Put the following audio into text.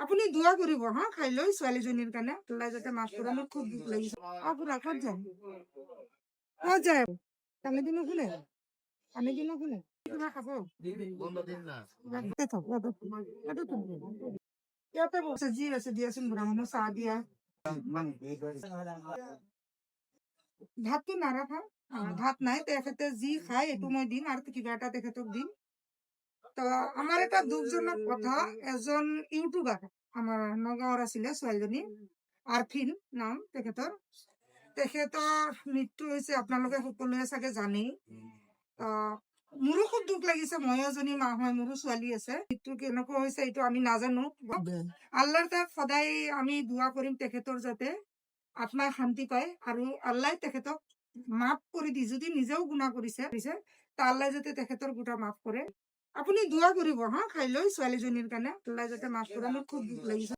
আপুনি দোয়া কৰিব হা খাই লৈ ছোৱালীজনীৰ কাৰণে আল্লাহ যাতে মাফ কৰে। মোৰ খুব দুখ লাগিছে। আপোনাৰ ক'ত যায় ক'ত যায় কানে দিনো শুনে কানে দিনো শুনে কিবা খাব ইয়াতে বসে যি আছে দিয়াচোন বুঢ়া মানুহ চাহ দিয়া ভাতটো নাৰাখা ভাত নাই তেখেতে যি খায় এইটো মই দিম আৰু কিবা এটা তেখেতক দিম। তো আমার এটা দুঃখজনক কথা, এজন ইউটিউবার আমার নগাঁৱৰ আছিলে ছোৱালীজনী আৰফিন নাম তেখেতৰ মৃত্যু হৈছে আপোনালোকে সকলোৱে চাগে জানেই। মোৰো খুব দুখ লাগিছে, মই এজনী মা হয়, মোৰো ছোৱালী আছে। মৃত্যু কেনেকুৱা হৈছে এইটো আমি নাজানো। আল্লাহৰ তাত সদায় আমি দোৱা কৰিম তেখেতৰ যাতে আত্মাই শান্তি পায় আৰু আল্লাহ তেখেতক মাফ কৰি দি, যদি নিজেও গুণা কৰিছে তা আল্লাহ যাতে তেখেতৰ গোটা মাফ কৰে। আপুনি দোয়া কৰিব হা খাই লৈ ছোৱালীজনীৰ কাৰণে আল্লাহ যাতে মাফ কৰে। মোৰ খুব দুখ লাগিছে।